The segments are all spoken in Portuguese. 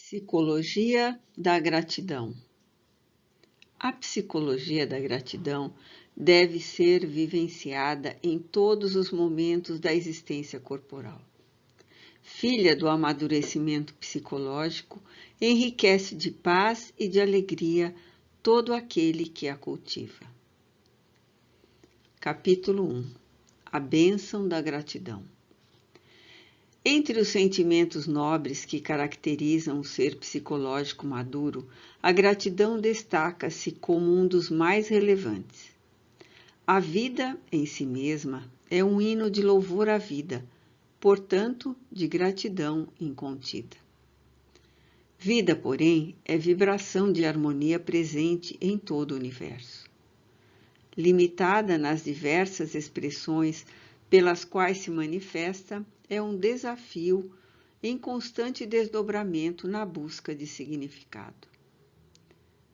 Psicologia da gratidão. A psicologia da gratidão deve ser vivenciada em todos os momentos da existência corporal. Filha do amadurecimento psicológico, enriquece de paz e de alegria todo aquele que a cultiva. Capítulo 1. A bênção da gratidão. Entre os sentimentos nobres que caracterizam o ser psicológico maduro, a gratidão destaca-se como um dos mais relevantes. A vida, em si mesma, é um hino de louvor à vida, portanto, de gratidão incontida. Vida, porém, é vibração de harmonia presente em todo o universo. Limitada nas diversas expressões pelas quais se manifesta, é um desafio em constante desdobramento na busca de significado.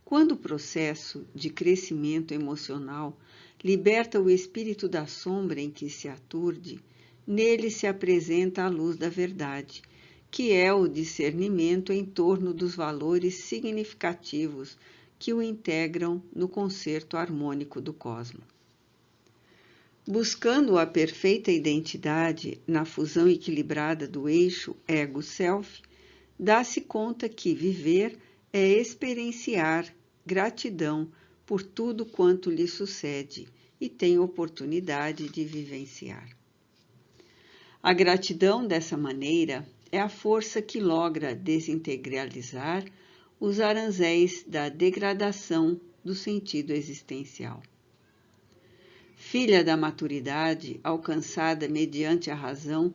Quando o processo de crescimento emocional liberta o espírito da sombra em que se aturde, nele se apresenta a luz da verdade, que é o discernimento em torno dos valores significativos que o integram no concerto harmônico do cosmos. Buscando a perfeita identidade na fusão equilibrada do eixo ego-self, dá-se conta que viver é experienciar gratidão por tudo quanto lhe sucede e tem oportunidade de vivenciar. A gratidão, dessa maneira, é a força que logra desintegralizar os aranzéis da degradação do sentido existencial. Filha da maturidade, alcançada mediante a razão,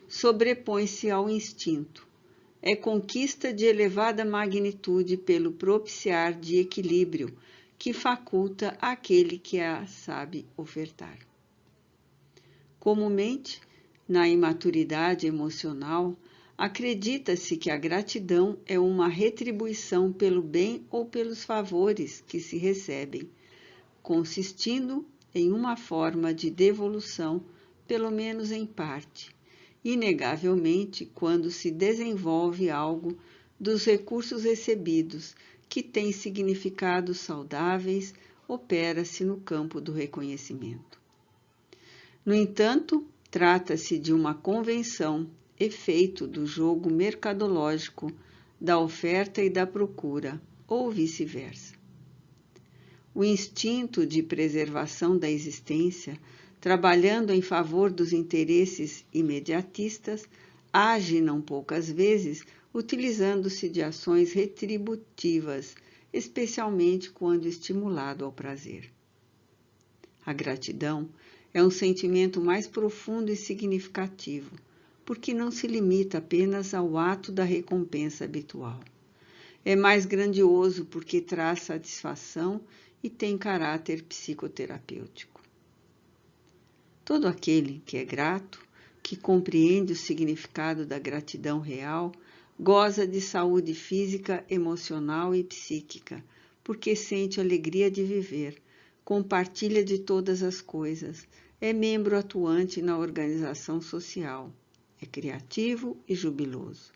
sobrepõe-se ao instinto. É conquista de elevada magnitude pelo propiciar de equilíbrio que faculta àquele que a sabe ofertar. Comumente, na imaturidade emocional, acredita-se que a gratidão é uma retribuição pelo bem ou pelos favores que se recebem, consistindo em uma forma de devolução, pelo menos em parte, inegavelmente quando se desenvolve algo dos recursos recebidos que tem significados saudáveis, opera-se no campo do reconhecimento. No entanto, trata-se de uma convenção, efeito do jogo mercadológico da oferta e da procura, ou vice-versa. O instinto de preservação da existência, trabalhando em favor dos interesses imediatistas, age não poucas vezes utilizando-se de ações retributivas, especialmente quando estimulado ao prazer. A gratidão é um sentimento mais profundo e significativo, porque não se limita apenas ao ato da recompensa habitual. É mais grandioso porque traz satisfação e tem caráter psicoterapêutico. Todo aquele que é grato, que compreende o significado da gratidão real, goza de saúde física, emocional e psíquica, porque sente alegria de viver, compartilha de todas as coisas, é membro atuante na organização social, é criativo e jubiloso.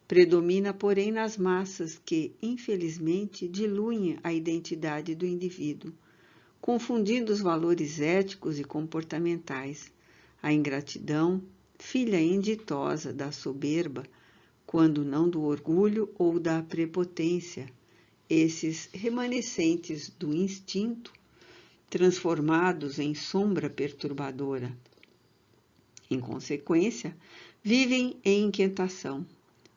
Predomina, porém, nas massas que, infelizmente, diluem a identidade do indivíduo, confundindo os valores éticos e comportamentais, a ingratidão, filha inditosa da soberba, quando não do orgulho ou da prepotência, esses remanescentes do instinto, transformados em sombra perturbadora. Em consequência, vivem em inquietação,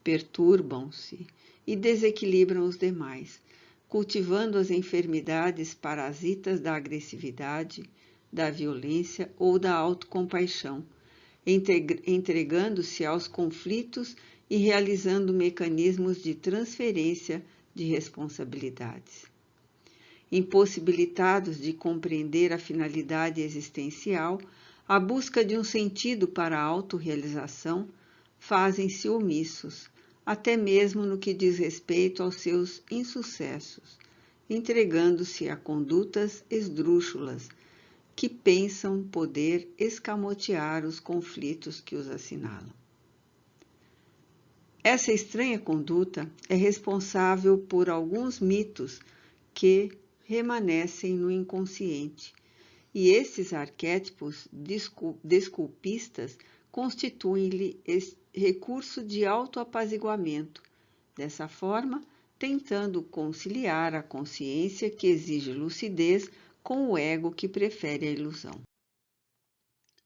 perturbam-se e desequilibram os demais, cultivando as enfermidades parasitas da agressividade, da violência ou da autocompaixão, entregando-se aos conflitos e realizando mecanismos de transferência de responsabilidades. Impossibilitados de compreender a finalidade existencial, a busca de um sentido para a autorrealização, fazem-se omissos, até mesmo no que diz respeito aos seus insucessos, entregando-se a condutas esdrúxulas, que pensam poder escamotear os conflitos que os assinalam. Essa estranha conduta é responsável por alguns mitos que remanescem no inconsciente, e esses arquétipos desculpistas constituem-lhe recurso de autoapaziguamento, dessa forma, tentando conciliar a consciência que exige lucidez com o ego que prefere a ilusão.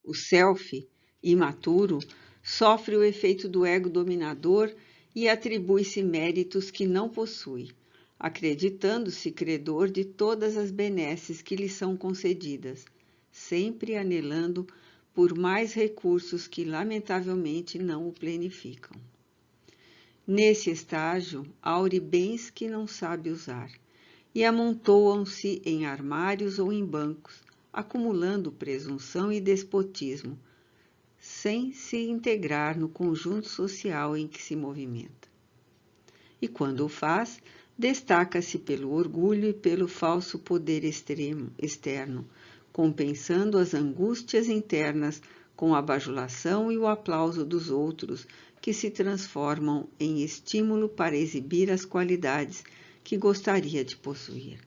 O self, imaturo, sofre o efeito do ego dominador e atribui-se méritos que não possui, acreditando-se credor de todas as benesses que lhe são concedidas, sempre anelando por mais recursos que lamentavelmente não o plenificam. Nesse estágio, aure bens que não sabe usar, e amontoam-se em armários ou em bancos, acumulando presunção e despotismo, sem se integrar no conjunto social em que se movimenta. E quando o faz, destaca-se pelo orgulho e pelo falso poder externo, compensando as angústias internas com a bajulação e o aplauso dos outros, que se transformam em estímulo para exibir as qualidades que gostaria de possuir.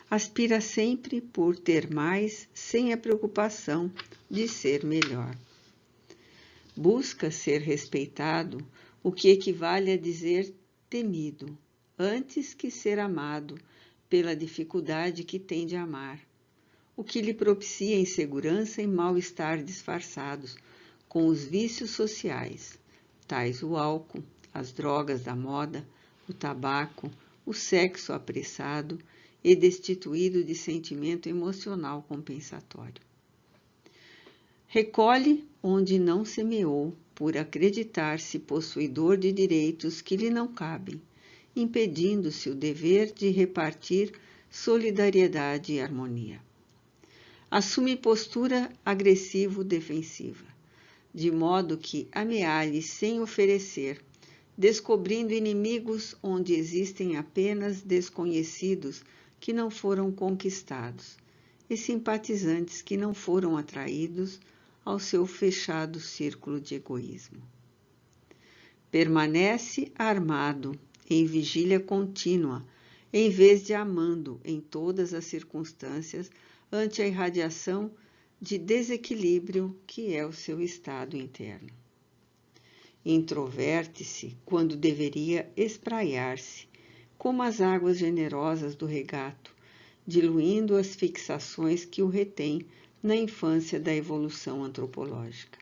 Aspira sempre por ter mais, sem a preocupação de ser melhor. Busca ser respeitado, o que equivale a dizer temido, antes que ser amado, pela dificuldade que tem de amar, o que lhe propicia insegurança e mal-estar disfarçados com os vícios sociais, tais o álcool, as drogas da moda, o tabaco, o sexo apressado e destituído de sentimento emocional compensatório. Recolhe onde não semeou, por acreditar-se possuidor de direitos que lhe não cabem, impedindo-se o dever de repartir solidariedade e harmonia. Assume postura agressivo-defensiva, de modo que amealhe sem oferecer, descobrindo inimigos onde existem apenas desconhecidos que não foram conquistados e simpatizantes que não foram atraídos ao seu fechado círculo de egoísmo. Permanece armado, em vigília contínua, em vez de amando em todas as circunstâncias ante a irradiação de desequilíbrio que é o seu estado interno. Introverte-se quando deveria espraiar-se, como as águas generosas do regato, diluindo as fixações que o retêm na infância da evolução antropológica.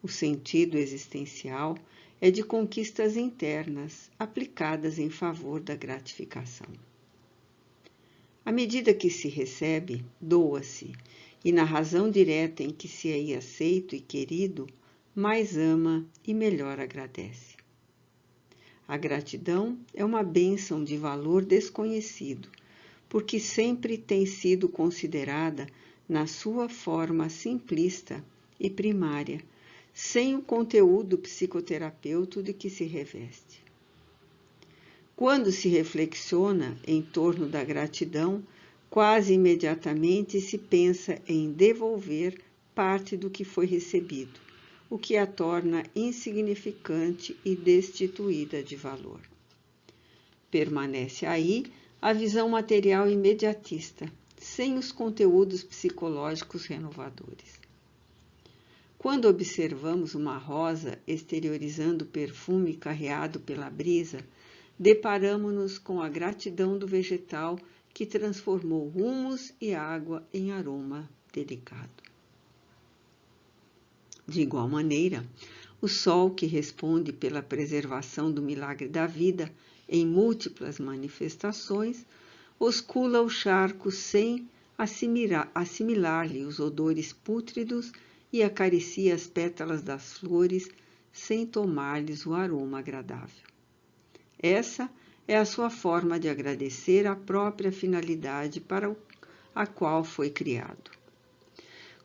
O sentido existencial é de conquistas internas aplicadas em favor da gratificação. À medida que se recebe, doa-se, e na razão direta em que se é aceito e querido, mais ama e melhor agradece. A gratidão é uma bênção de valor desconhecido, porque sempre tem sido considerada na sua forma simplista e primária, sem o conteúdo psicoterapêutico de que se reveste. Quando se reflexiona em torno da gratidão, quase imediatamente se pensa em devolver parte do que foi recebido, o que a torna insignificante e destituída de valor. Permanece aí a visão material imediatista, sem os conteúdos psicológicos renovadores. Quando observamos uma rosa exteriorizando perfume carreado pela brisa, deparamo-nos com a gratidão do vegetal que transformou humus e água em aroma delicado. De igual maneira, o sol que responde pela preservação do milagre da vida em múltiplas manifestações, oscula o charco sem assimilar-lhe os odores pútridos e acaricia as pétalas das flores sem tomar-lhes o aroma agradável. Essa é a sua forma de agradecer a própria finalidade para a qual foi criado.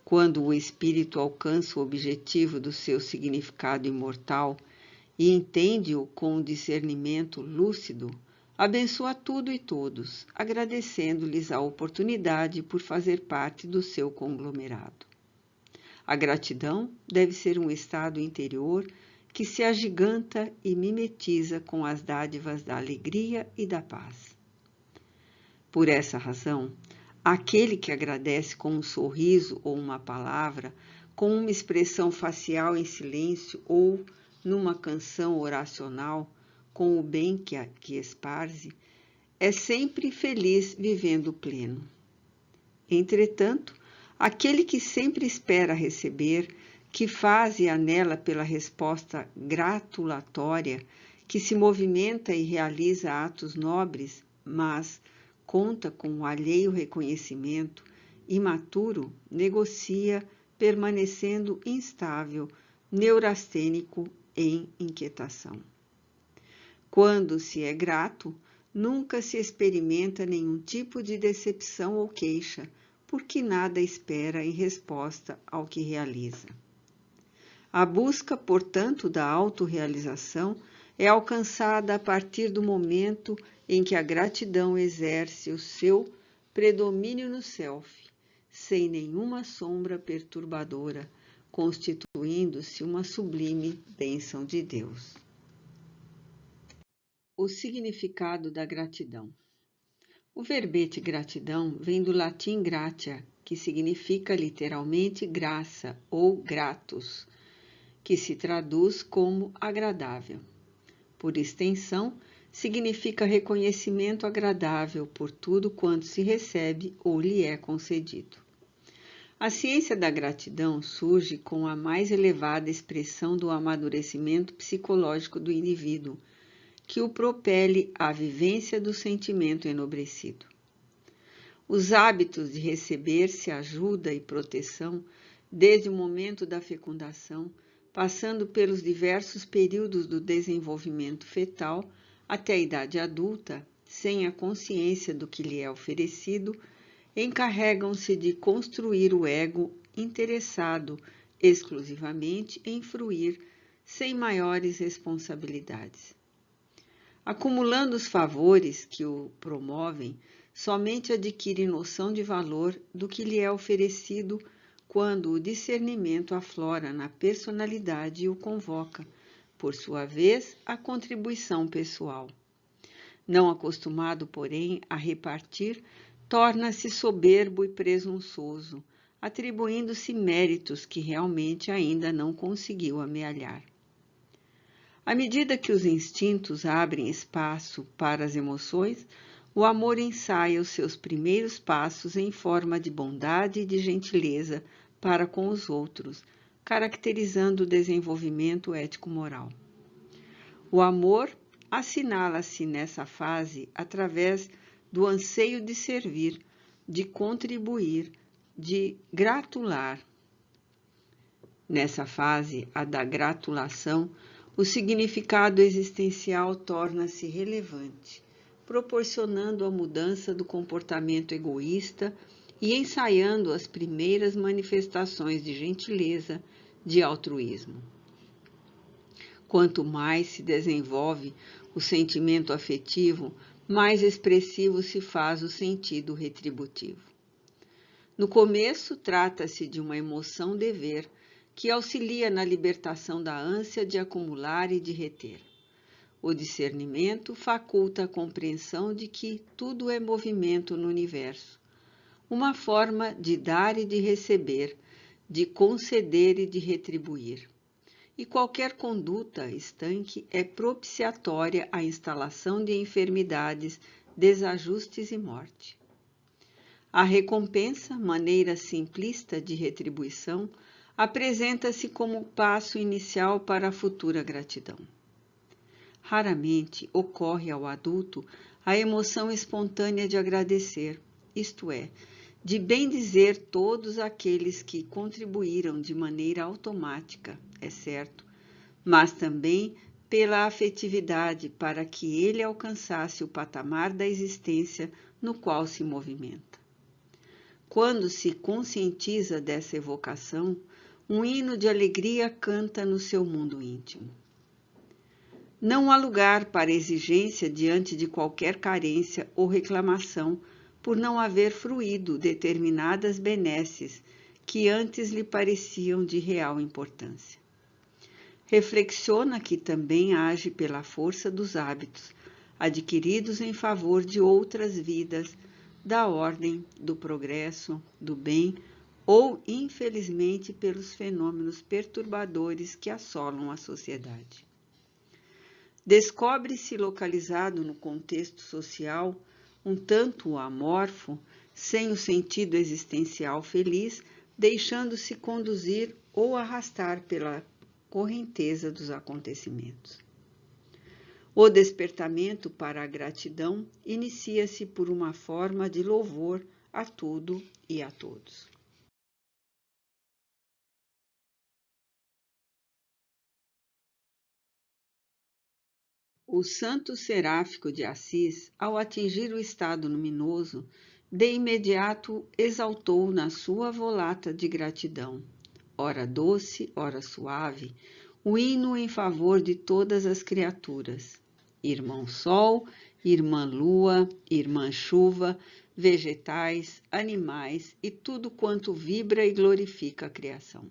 Quando o espírito alcança o objetivo do seu significado imortal e entende-o com um discernimento lúcido, abençoa tudo e todos, agradecendo-lhes a oportunidade por fazer parte do seu conglomerado. A gratidão deve ser um estado interior que se agiganta e mimetiza com as dádivas da alegria e da paz. Por essa razão, aquele que agradece com um sorriso ou uma palavra, com uma expressão facial em silêncio ou numa canção oracional, com o bem que esparze, é sempre feliz vivendo pleno. Entretanto, aquele que sempre espera receber, que faz e anela pela resposta gratulatória, que se movimenta e realiza atos nobres, mas conta com o alheio reconhecimento, imaturo, negocia, permanecendo instável, neurastênico em inquietação. Quando se é grato, nunca se experimenta nenhum tipo de decepção ou queixa, porque nada espera em resposta ao que realiza. A busca, portanto, da autorrealização é alcançada a partir do momento em que a gratidão exerce o seu predomínio no self, sem nenhuma sombra perturbadora, constituindo-se uma sublime bênção de Deus. O significado da gratidão. O verbete gratidão vem do latim gratia, que significa literalmente graça ou gratus, que se traduz como agradável. Por extensão, significa reconhecimento agradável por tudo quanto se recebe ou lhe é concedido. A ciência da gratidão surge com a mais elevada expressão do amadurecimento psicológico do indivíduo, que o propele à vivência do sentimento enobrecido. Os hábitos de receber-se ajuda e proteção, desde o momento da fecundação, passando pelos diversos períodos do desenvolvimento fetal até a idade adulta, sem a consciência do que lhe é oferecido, encarregam-se de construir o ego interessado exclusivamente em fruir, sem maiores responsabilidades. Acumulando os favores que o promovem, somente adquire noção de valor do que lhe é oferecido quando o discernimento aflora na personalidade e o convoca, por sua vez, à contribuição pessoal. Não acostumado, porém, a repartir, torna-se soberbo e presunçoso, atribuindo-se méritos que realmente ainda não conseguiu amealhar. À medida que os instintos abrem espaço para as emoções, o amor ensaia os seus primeiros passos em forma de bondade e de gentileza para com os outros, caracterizando o desenvolvimento ético-moral. O amor assinala-se nessa fase através do anseio de servir, de contribuir, de gratular. Nessa fase, a da gratulação, o significado existencial torna-se relevante, proporcionando a mudança do comportamento egoísta e ensaiando as primeiras manifestações de gentileza, de altruísmo. Quanto mais se desenvolve o sentimento afetivo, mais expressivo se faz o sentido retributivo. No começo, trata-se de uma emoção-dever, que auxilia na libertação da ânsia de acumular e de reter. O discernimento faculta a compreensão de que tudo é movimento no universo, uma forma de dar e de receber, de conceder e de retribuir. E qualquer conduta estanque é propiciatória à instalação de enfermidades, desajustes e morte. A recompensa, maneira simplista de retribuição, apresenta-se como passo inicial para a futura gratidão. Raramente ocorre ao adulto a emoção espontânea de agradecer, isto é, de bendizer todos aqueles que contribuíram de maneira automática, é certo, mas também pela afetividade para que ele alcançasse o patamar da existência no qual se movimenta. Quando se conscientiza dessa evocação, um hino de alegria canta no seu mundo íntimo. Não há lugar para exigência diante de qualquer carência ou reclamação por não haver fruído determinadas benesses que antes lhe pareciam de real importância. reflexiona que também age pela força dos hábitos, adquiridos em favor de outras vidas, da ordem, do progresso, do bem, ou, infelizmente, pelos fenômenos perturbadores que assolam a sociedade. Descobre-se localizado no contexto social, um tanto amorfo, sem o sentido existencial feliz, deixando-se conduzir ou arrastar pela correnteza dos acontecimentos. O despertamento para a gratidão inicia-se por uma forma de louvor a tudo e a todos. O santo seráfico de Assis, ao atingir o estado luminoso, de imediato exaltou na sua volata de gratidão, ora doce, ora suave, o hino em favor de todas as criaturas, irmão sol, irmã lua, irmã chuva, vegetais, animais e tudo quanto vibra e glorifica a criação.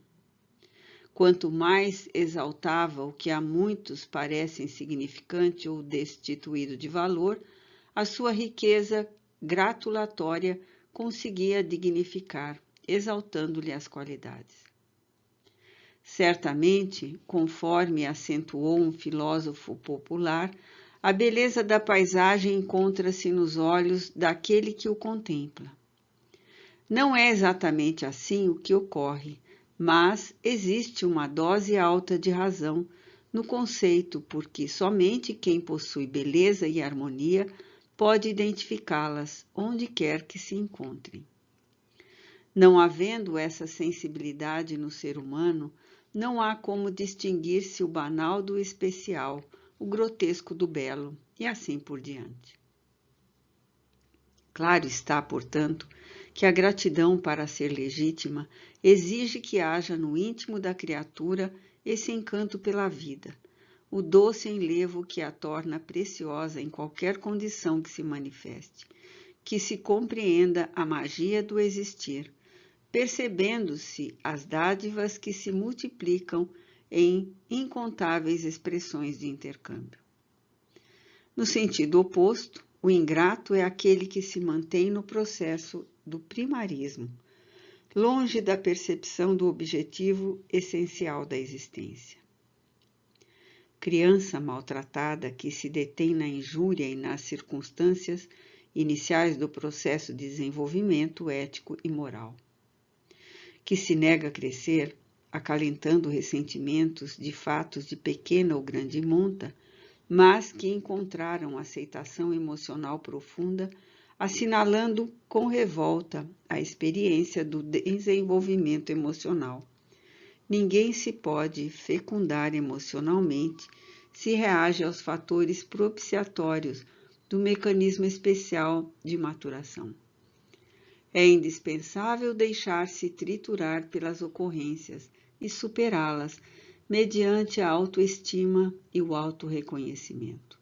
Quanto mais exaltava o que a muitos parece insignificante ou destituído de valor, a sua riqueza gratulatória conseguia dignificar, exaltando-lhe as qualidades. Certamente, conforme acentuou um filósofo popular, a beleza da paisagem encontra-se nos olhos daquele que o contempla. Não é exatamente assim o que ocorre, mas existe uma dose alta de razão no conceito, porque somente quem possui beleza e harmonia pode identificá-las onde quer que se encontrem. Não havendo essa sensibilidade no ser humano, não há como distinguir-se o banal do especial, o grotesco do belo, e assim por diante. Claro está, portanto, que a gratidão, para ser legítima, exige que haja no íntimo da criatura esse encanto pela vida, o doce enlevo que a torna preciosa em qualquer condição que se manifeste, que se compreenda a magia do existir, percebendo-se as dádivas que se multiplicam em incontáveis expressões de intercâmbio. No sentido oposto, o ingrato é aquele que se mantém no processo do primarismo, longe da percepção do objetivo essencial da existência. Criança maltratada que se detém na injúria e nas circunstâncias iniciais do processo de desenvolvimento ético e moral. Que se nega a crescer, acalentando ressentimentos de fatos de pequena ou grande monta, mas que encontraram aceitação emocional profunda, assinalando com revolta a experiência do desenvolvimento emocional. Ninguém se pode fecundar emocionalmente se reage aos fatores propiciatórios do mecanismo especial de maturação. É indispensável deixar-se triturar pelas ocorrências e superá-las mediante a autoestima e o autorreconhecimento.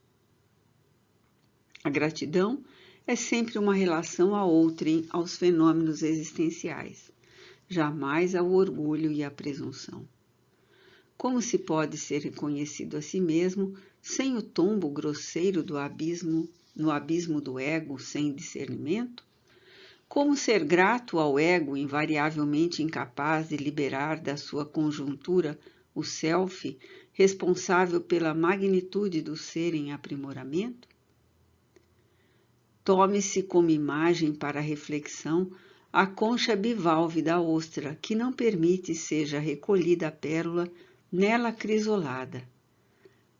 A gratidão é sempre uma relação a outrem aos fenômenos existenciais, jamais ao orgulho e à presunção. Como se pode ser reconhecido a si mesmo sem o tombo grosseiro do abismo, no abismo do ego sem discernimento? Como ser grato ao ego invariavelmente incapaz de liberar da sua conjuntura o self, responsável pela magnitude do ser em aprimoramento? Tome-se como imagem para a reflexão a concha bivalve da ostra, que não permite seja recolhida a pérola nela crisolada.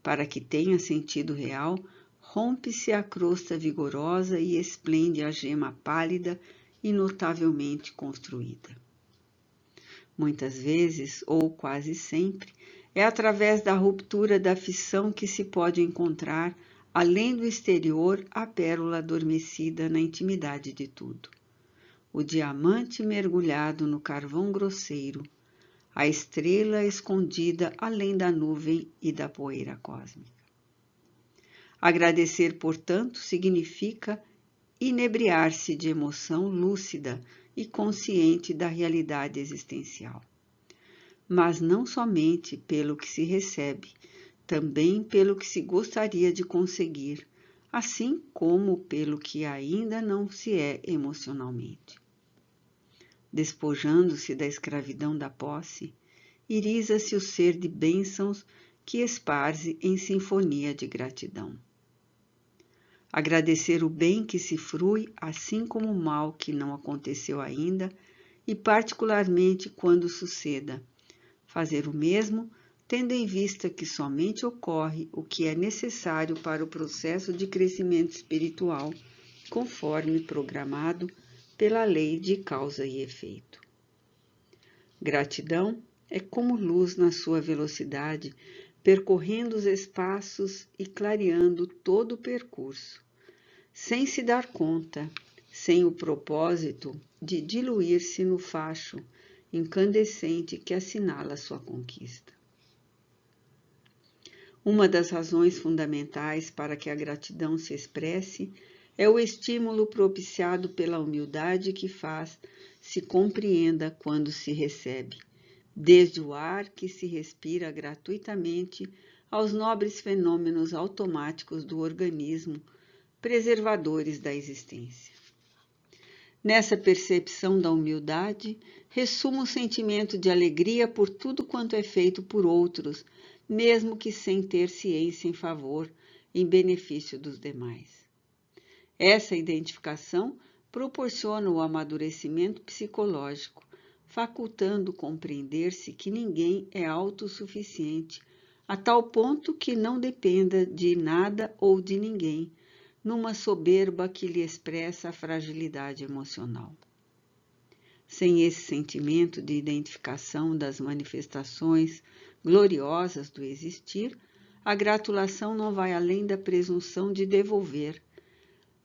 Para que tenha sentido real, rompe-se a crosta vigorosa e esplende a gema pálida e notavelmente construída. Muitas vezes, ou quase sempre, é através da ruptura da fissão que se pode encontrar, além do exterior, a pérola adormecida na intimidade de tudo. O diamante mergulhado no carvão grosseiro, a estrela escondida além da nuvem e da poeira cósmica. Agradecer, portanto, significa inebriar-se de emoção lúcida e consciente da realidade existencial. mas não somente pelo que se recebe, também pelo que se gostaria de conseguir, assim como pelo que ainda não se é emocionalmente. Despojando-se da escravidão da posse, iriza-se o ser de bênçãos que esparze em sinfonia de gratidão. Agradecer o bem que se frui, assim como o mal que não aconteceu ainda, e particularmente quando suceda. Fazer o mesmo, tendo em vista que somente ocorre o que é necessário para o processo de crescimento espiritual, conforme programado pela lei de causa e efeito. Gratidão é como luz na sua velocidade, percorrendo os espaços e clareando todo o percurso, sem se dar conta, sem o propósito de diluir-se no facho incandescente que assinala sua conquista. Uma das razões fundamentais para que a gratidão se expresse é o estímulo propiciado pela humildade que faz se compreenda quando se recebe, desde o ar que se respira gratuitamente aos nobres fenômenos automáticos do organismo, preservadores da existência. Nessa percepção da humildade, ressuma o sentimento de alegria por tudo quanto é feito por outros, mesmo que sem ter ciência em favor, em benefício dos demais. Essa identificação proporciona o amadurecimento psicológico, facultando compreender-se que ninguém é autossuficiente, a tal ponto que não dependa de nada ou de ninguém, numa soberba que lhe expressa a fragilidade emocional. Sem esse sentimento de identificação das manifestações gloriosas do existir, a gratulação não vai além da presunção de devolver,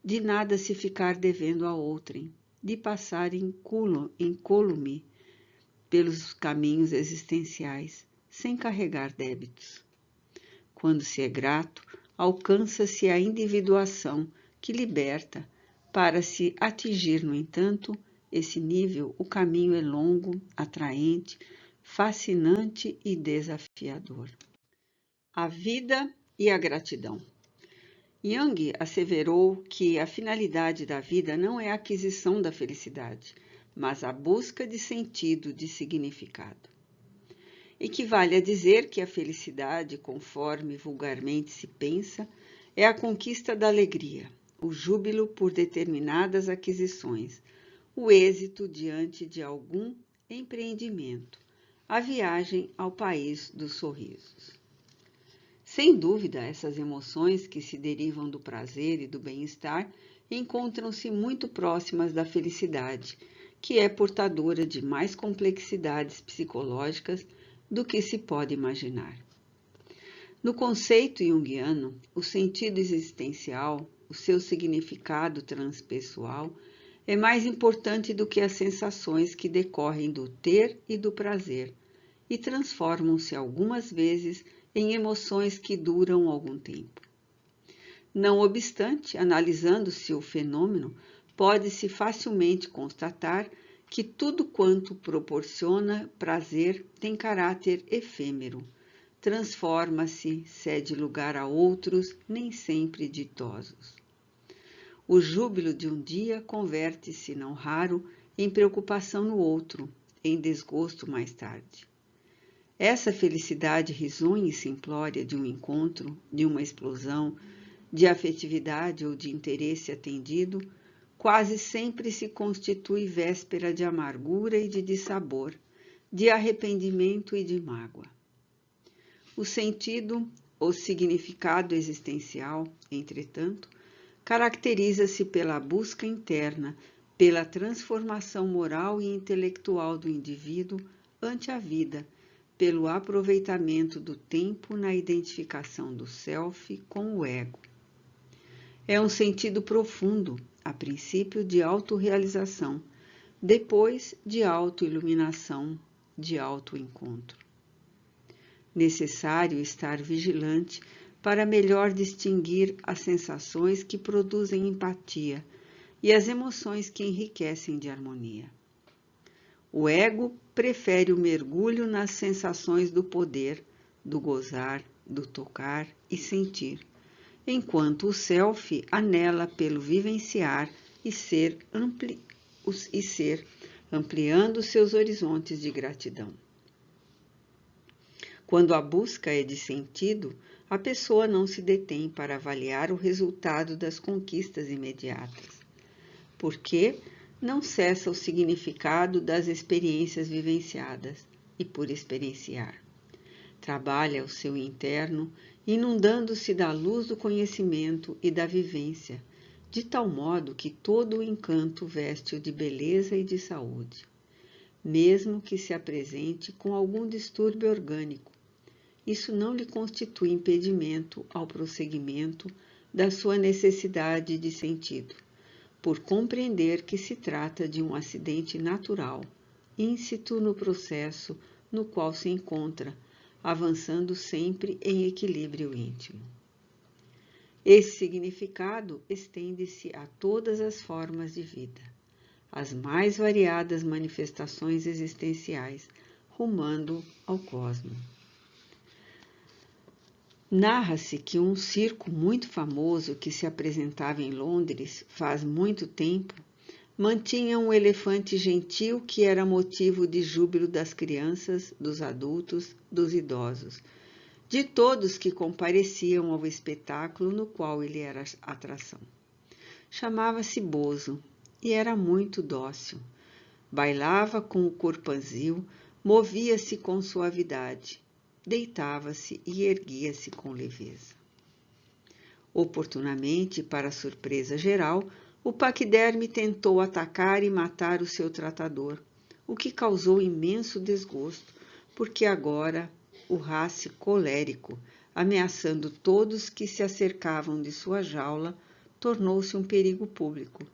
de nada se ficar devendo a outrem, de passar incólume pelos caminhos existenciais, sem carregar débitos. Quando se é grato, alcança-se a individuação que liberta. Para se atingir, no entanto, esse nível, o caminho é longo, atraente, fascinante e desafiador. A vida e a gratidão. Jung asseverou que a finalidade da vida não é a aquisição da felicidade, mas a busca de sentido, de significado. Equivale a dizer que a felicidade, conforme vulgarmente se pensa, é a conquista da alegria, o júbilo por determinadas aquisições, o êxito diante de algum empreendimento, a viagem ao país dos sorrisos. Sem dúvida, essas emoções que se derivam do prazer e do bem-estar encontram-se muito próximas da felicidade, que é portadora de mais complexidades psicológicas do que se pode imaginar. No conceito junguiano, o sentido existencial, o seu significado transpessoal, é mais importante do que as sensações que decorrem do ter e do prazer, e transformam-se algumas vezes em emoções que duram algum tempo. Não obstante, analisando-se o fenômeno, pode-se facilmente constatar que tudo quanto proporciona prazer tem caráter efêmero, transforma-se, cede lugar a outros, nem sempre ditosos. O júbilo de um dia converte-se, não raro, em preocupação no outro, em desgosto mais tarde. Essa felicidade risonha e simplória de um encontro, de uma explosão, de afetividade ou de interesse atendido, quase sempre se constitui véspera de amargura e de dissabor, de arrependimento e de mágoa. O sentido, ou significado existencial, entretanto, caracteriza-se pela busca interna, pela transformação moral e intelectual do indivíduo ante a vida, pelo aproveitamento do tempo na identificação do self com o ego. É um sentido profundo, a princípio de autorrealização, depois de autoiluminação, de autoencontro. Necessário estar vigilante para melhor distinguir as sensações que produzem empatia e as emoções que enriquecem de harmonia. O ego prefere o mergulho nas sensações do poder, do gozar, do tocar e sentir, enquanto o self anela pelo vivenciar e ser ampliando seus horizontes de gratidão. Quando a busca é de sentido, a pessoa não se detém para avaliar o resultado das conquistas imediatas, porque não cessa o significado das experiências vivenciadas e por experienciar. Trabalha o seu interno, inundando-se da luz do conhecimento e da vivência, de tal modo que todo o encanto veste-o de beleza e de saúde, mesmo que se apresente com algum distúrbio orgânico. Isso não lhe constitui impedimento ao prosseguimento da sua necessidade de sentido, por compreender que se trata de um acidente natural, íncito no processo no qual se encontra, avançando sempre em equilíbrio íntimo. Esse significado estende-se a todas as formas de vida, as mais variadas manifestações existenciais, rumando ao cosmos. Narra-se que um circo muito famoso que se apresentava em Londres faz muito tempo mantinha um elefante gentil que era motivo de júbilo das crianças, dos adultos, dos idosos, de todos que compareciam ao espetáculo no qual ele era atração. Chamava-se Bozo e era muito dócil. Bailava com o corpanzil, movia-se com suavidade, deitava-se e erguia-se com leveza. Oportunamente, para surpresa geral, o paquiderme tentou atacar e matar o seu tratador, o que causou imenso desgosto, porque agora o race colérico, ameaçando todos que se acercavam de sua jaula, tornou-se um perigo público,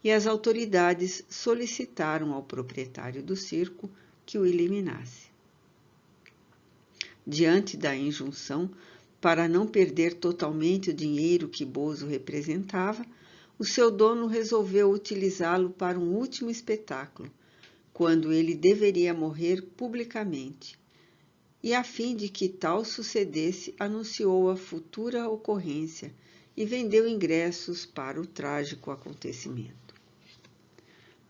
e as autoridades solicitaram ao proprietário do circo que o eliminasse. Diante da injunção, para não perder totalmente o dinheiro que Bozo representava, o seu dono resolveu utilizá-lo para um último espetáculo, quando ele deveria morrer publicamente, e a fim de que tal sucedesse, anunciou a futura ocorrência e vendeu ingressos para o trágico acontecimento.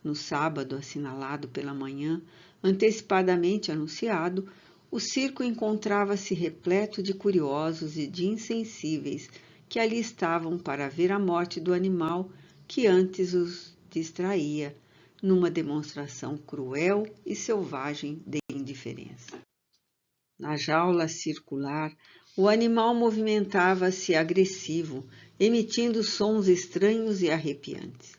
No sábado, assinalado pela manhã, antecipadamente anunciado, o circo encontrava-se repleto de curiosos e de insensíveis que ali estavam para ver a morte do animal que antes os distraía, numa demonstração cruel e selvagem de indiferença. Na jaula circular, o animal movimentava-se agressivo, emitindo sons estranhos e arrepiantes.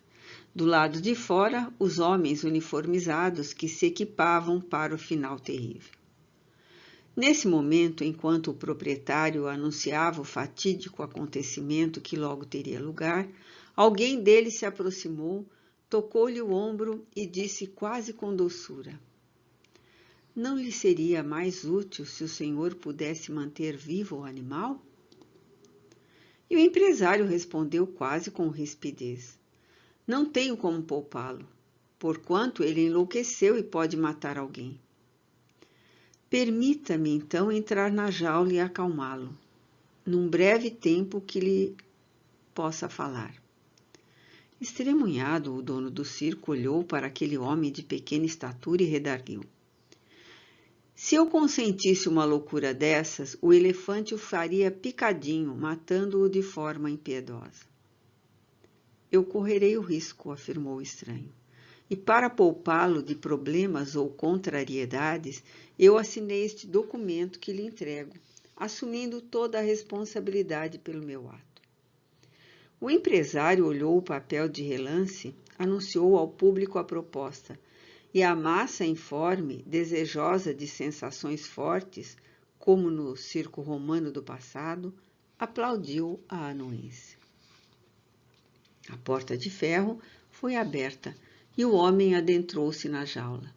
Do lado de fora, os homens uniformizados que se equipavam para o final terrível. Nesse momento, enquanto o proprietário anunciava o fatídico acontecimento que logo teria lugar, alguém dele se aproximou, tocou-lhe o ombro e disse quase com doçura: "Não lhe seria mais útil se o senhor pudesse manter vivo o animal?" E o empresário respondeu quase com rispidez: "Não tenho como poupá-lo, porquanto ele enlouqueceu e pode matar alguém." "Permita-me, então, entrar na jaula e acalmá-lo, num breve tempo que lhe possa falar." Estremunhado, o dono do circo olhou para aquele homem de pequena estatura e redarguiu: "Se eu consentisse uma loucura dessas, o elefante o faria picadinho, matando-o de forma impiedosa." "Eu correrei o risco," afirmou o estranho. "E para poupá-lo de problemas ou contrariedades, eu assinei este documento que lhe entrego, assumindo toda a responsabilidade pelo meu ato." O empresário olhou o papel de relance, anunciou ao público a proposta, e a massa informe, desejosa de sensações fortes, como no circo romano do passado, aplaudiu a anuência. A porta de ferro foi aberta e o homem adentrou-se na jaula.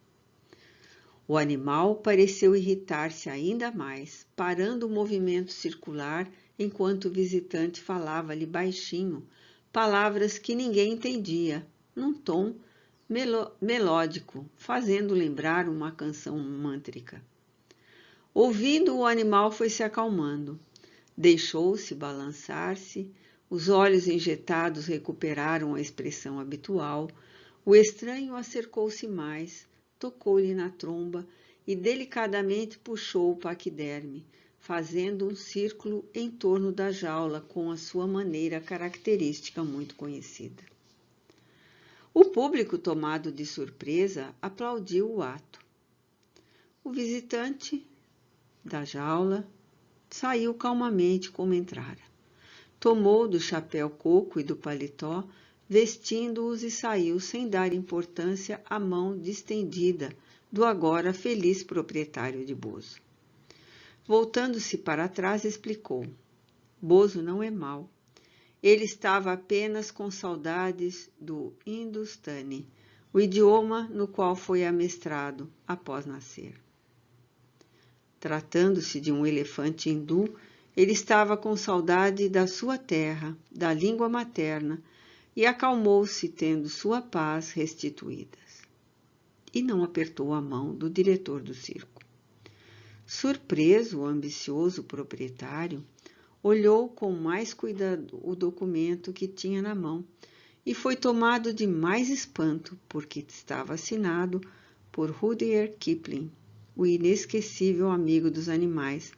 O animal pareceu irritar-se ainda mais, parando o movimento circular enquanto o visitante falava-lhe baixinho, palavras que ninguém entendia, num tom melódico, fazendo lembrar uma canção mântrica. Ouvindo, o animal foi se acalmando. Deixou-se balançar-se, os olhos injetados recuperaram a expressão habitual, o estranho acercou-se mais, tocou-lhe na tromba e delicadamente puxou o paquiderme, fazendo um círculo em torno da jaula com a sua maneira característica muito conhecida. O público, tomado de surpresa, aplaudiu o ato. O visitante da jaula saiu calmamente como entrara. Tomou do chapéu coco e do paletó, vestindo-os e saiu sem dar importância à mão distendida do agora feliz proprietário de Bozo. Voltando-se para trás, explicou: Bozo não é mau. Ele estava apenas com saudades do Hindustani, o idioma no qual foi amestrado após nascer. Tratando-se de um elefante hindu, ele estava com saudade da sua terra, da língua materna, e acalmou-se tendo sua paz restituída. E não apertou a mão do diretor do circo. Surpreso, o ambicioso proprietário olhou com mais cuidado o documento que tinha na mão e foi tomado de mais espanto porque estava assinado por Rudyard Kipling, o inesquecível amigo dos animais,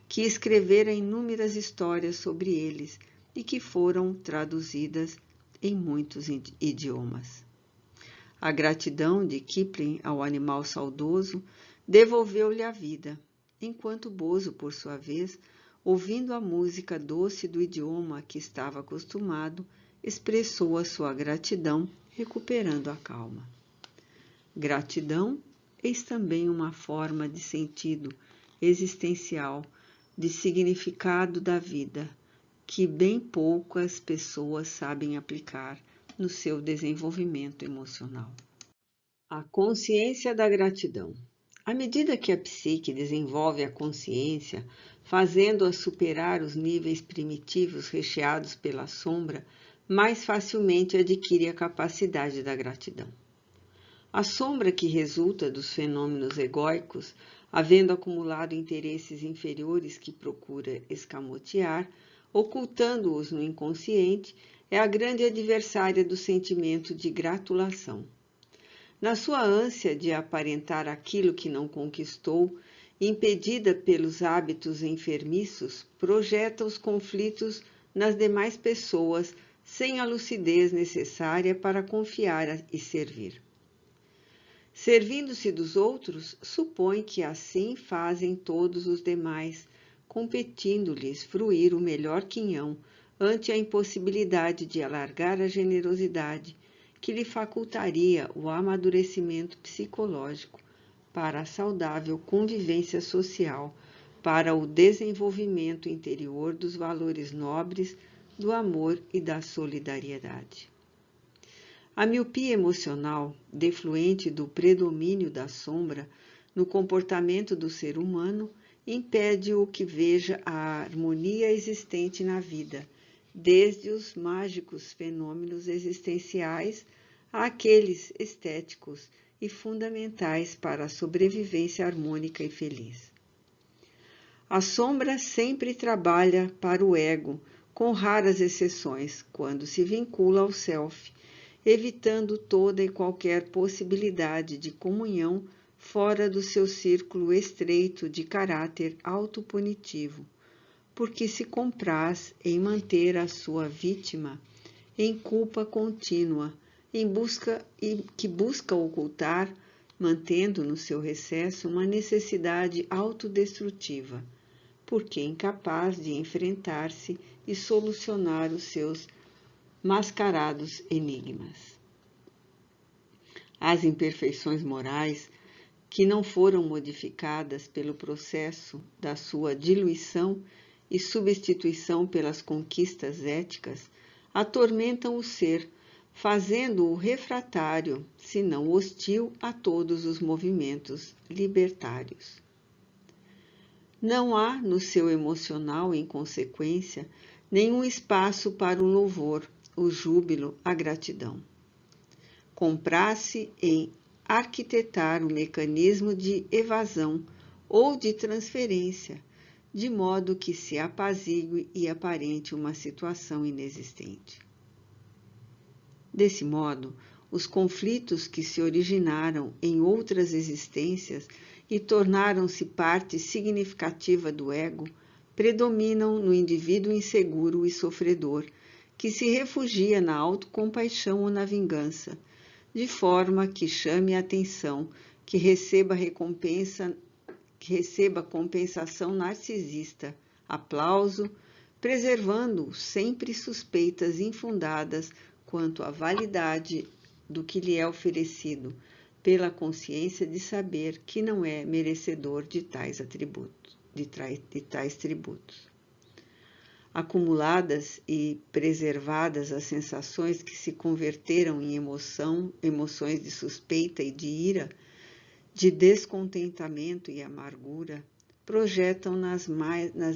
que escrevera inúmeras histórias sobre eles e que foram traduzidas em muitos idiomas. A gratidão de Kipling ao animal saudoso devolveu-lhe a vida, enquanto Bozo, por sua vez, ouvindo a música doce do idioma a que estava acostumado, expressou a sua gratidão, recuperando a calma. Gratidão eis também uma forma de sentido existencial, de significado da vida, que bem poucas pessoas sabem aplicar no seu desenvolvimento emocional. A consciência da gratidão. À medida que a psique desenvolve a consciência, fazendo-a superar os níveis primitivos recheados pela sombra, mais facilmente adquire a capacidade da gratidão. A sombra que resulta dos fenômenos egóicos, havendo acumulado interesses inferiores que procura escamotear, ocultando-os no inconsciente, é a grande adversária do sentimento de gratulação. Na sua ânsia de aparentar aquilo que não conquistou, impedida pelos hábitos enfermiços, projeta os conflitos nas demais pessoas sem a lucidez necessária para confiar e servir. Servindo-se dos outros, supõe que assim fazem todos os demais, competindo-lhes fruir o melhor quinhão ante a impossibilidade de alargar a generosidade que lhe facultaria o amadurecimento psicológico para a saudável convivência social, para o desenvolvimento interior dos valores nobres, do amor e da solidariedade. A miopia emocional, defluente do predomínio da sombra no comportamento do ser humano, impede-o que veja a harmonia existente na vida, desde os mágicos fenômenos existenciais àqueles estéticos e fundamentais para a sobrevivência harmônica e feliz. A sombra sempre trabalha para o ego, com raras exceções, quando se vincula ao self, evitando toda e qualquer possibilidade de comunhão fora do seu círculo estreito de caráter autopunitivo, porque se compraz em manter a sua vítima em culpa contínua, que busca ocultar, mantendo no seu recesso uma necessidade autodestrutiva, porque é incapaz de enfrentar-se e solucionar os seus mascarados enigmas. As imperfeições morais, que não foram modificadas pelo processo da sua diluição e substituição pelas conquistas éticas, atormentam o ser, fazendo-o refratário, se não hostil, a todos os movimentos libertários. Não há no seu emocional, em consequência, nenhum espaço para o louvor, o júbilo, a gratidão. comprasse em arquitetar um mecanismo de evasão ou de transferência, de modo que se apazigue e aparente uma situação inexistente. Desse modo, os conflitos que se originaram em outras existências e tornaram-se parte significativa do ego predominam no indivíduo inseguro e sofredor, que se refugia na autocompaixão ou na vingança, de forma que chame a atenção, que receba compensação narcisista, aplauso, preservando sempre suspeitas infundadas quanto à validade do que lhe é oferecido, pela consciência de saber que não é merecedor de tais tributos. Acumuladas e preservadas as sensações que se converteram em emoções de suspeita e de ira, de descontentamento e amargura, projetam nas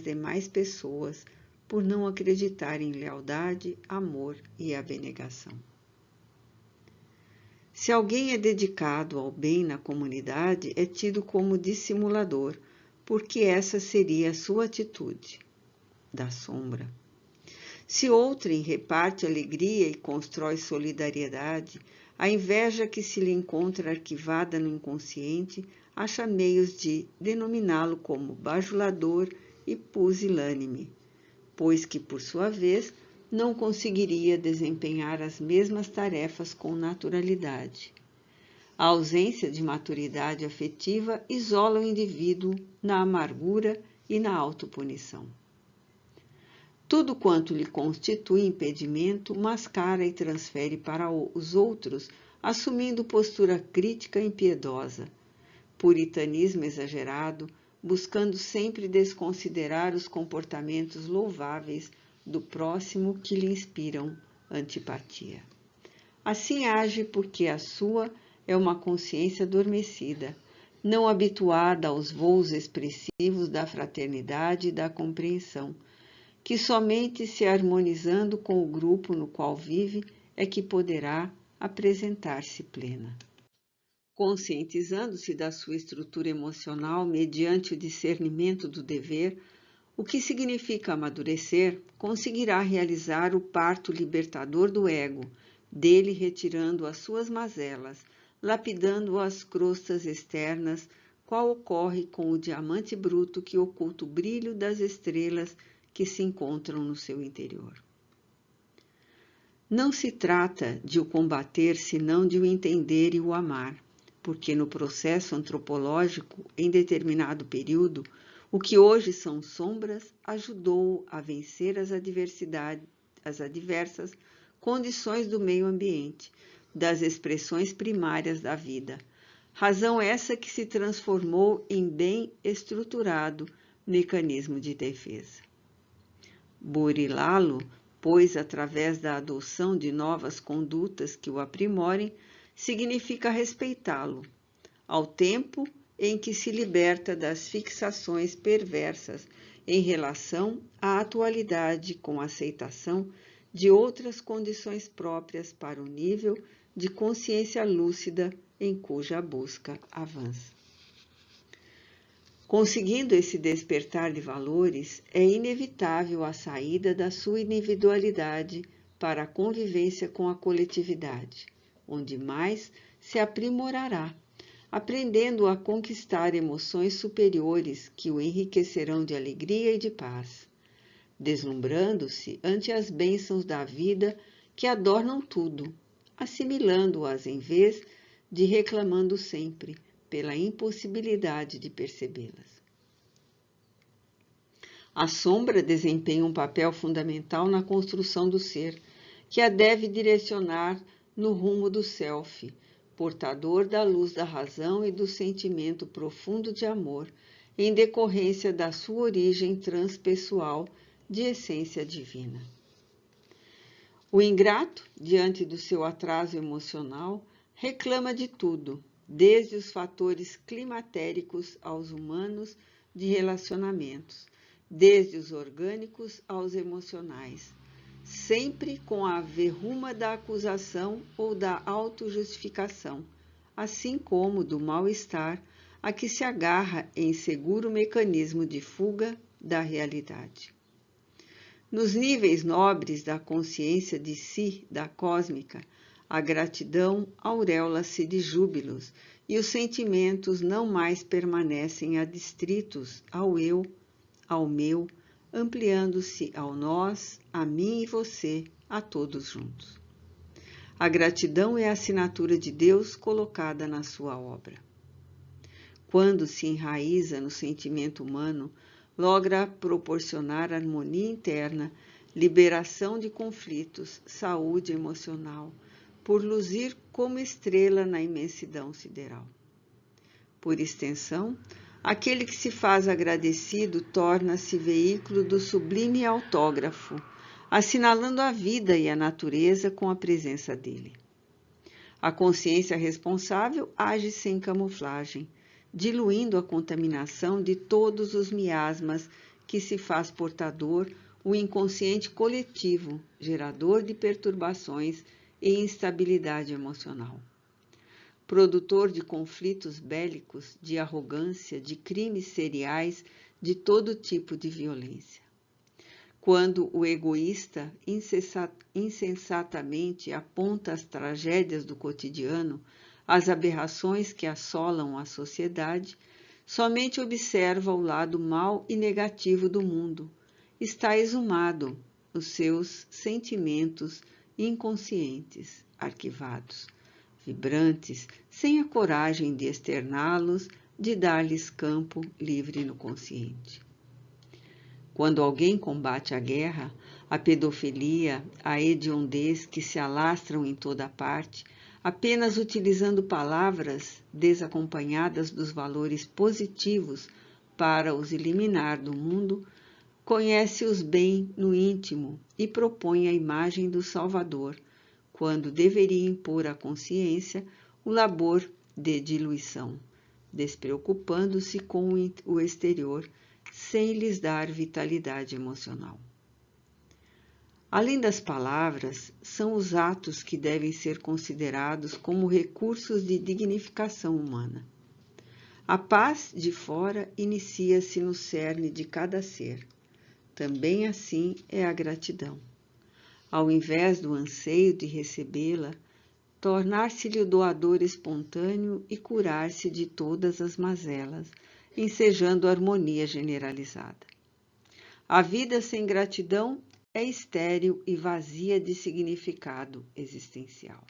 demais pessoas por não acreditar em lealdade, amor e abnegação. Se alguém é dedicado ao bem na comunidade, é tido como dissimulador, porque essa seria a sua atitude da sombra. Se outrem reparte alegria e constrói solidariedade, a inveja que se lhe encontra arquivada no inconsciente acha meios de denominá-lo como bajulador e pusilânime, pois que, por sua vez, não conseguiria desempenhar as mesmas tarefas com naturalidade. A ausência de maturidade afetiva isola o indivíduo na amargura e na autopunição. Tudo quanto lhe constitui impedimento mascara e transfere para os outros, assumindo postura crítica e impiedosa, puritanismo exagerado, buscando sempre desconsiderar os comportamentos louváveis do próximo que lhe inspiram antipatia. Assim age porque a sua é uma consciência adormecida, não habituada aos voos expressivos da fraternidade e da compreensão, que somente se harmonizando com o grupo no qual vive é que poderá apresentar-se plena. Conscientizando-se da sua estrutura emocional mediante o discernimento do dever, o que significa amadurecer, conseguirá realizar o parto libertador do ego, dele retirando as suas mazelas, lapidando as crostas externas, qual ocorre com o diamante bruto que oculta o brilho das estrelas que se encontram no seu interior. Não se trata de o combater, senão de o entender e o amar, porque no processo antropológico, em determinado período, o que hoje são sombras ajudou a vencer as adversas condições do meio ambiente, das expressões primárias da vida, razão essa que se transformou em bem estruturado mecanismo de defesa. Burilá-lo, pois, através da adoção de novas condutas que o aprimorem, significa respeitá-lo, ao tempo em que se liberta das fixações perversas em relação à atualidade com aceitação de outras condições próprias para o nível de consciência lúcida em cuja busca avança. Conseguindo esse despertar de valores, é inevitável a saída da sua individualidade para a convivência com a coletividade, onde mais se aprimorará, aprendendo a conquistar emoções superiores que o enriquecerão de alegria e de paz, deslumbrando-se ante as bênçãos da vida que adornam tudo, assimilando-as em vez de reclamando sempre pela impossibilidade de percebê-las. A sombra desempenha um papel fundamental na construção do ser, que a deve direcionar no rumo do self, portador da luz da razão e do sentimento profundo de amor, em decorrência da sua origem transpessoal de essência divina. O ingrato, diante do seu atraso emocional, reclama de tudo, desde os fatores climatéricos aos humanos de relacionamentos, desde os orgânicos aos emocionais, sempre com a verruma da acusação ou da autojustificação, assim como do mal-estar a que se agarra em seguro mecanismo de fuga da realidade. Nos níveis nobres da consciência de si, da cósmica, a gratidão aureola-se de júbilos e os sentimentos não mais permanecem adstritos ao eu, ao meu, ampliando-se ao nós, a mim e você, a todos juntos. A gratidão é a assinatura de Deus colocada na sua obra. Quando se enraiza no sentimento humano, logra proporcionar harmonia interna, liberação de conflitos, saúde emocional, por luzir como estrela na imensidão sideral. Por extensão, aquele que se faz agradecido torna-se veículo do sublime autógrafo, assinalando a vida e a natureza com a presença dele. A consciência responsável age sem camuflagem, diluindo a contaminação de todos os miasmas que se faz portador o inconsciente coletivo, gerador de perturbações e instabilidade emocional. Produtor de conflitos bélicos, de arrogância, de crimes seriais, de todo tipo de violência. Quando o egoísta insensatamente aponta as tragédias do cotidiano, as aberrações que assolam a sociedade, somente observa o lado mau e negativo do mundo. Está exumado os seus sentimentos inconscientes, arquivados, vibrantes, sem a coragem de externá-los, de dar-lhes campo livre no consciente. Quando alguém combate a guerra, a pedofilia, a hediondez que se alastram em toda parte, apenas utilizando palavras desacompanhadas dos valores positivos para os eliminar do mundo, conhece-os bem no íntimo e propõe a imagem do Salvador, quando deveria impor à consciência o labor de diluição, despreocupando-se com o exterior, sem lhes dar vitalidade emocional. Além das palavras, são os atos que devem ser considerados como recursos de dignificação humana. A paz de fora inicia-se no cerne de cada ser. Também assim é a gratidão. Ao invés do anseio de recebê-la, tornar-se-lhe o doador espontâneo e curar-se de todas as mazelas, ensejando harmonia generalizada. A vida sem gratidão é estéril e vazia de significado existencial.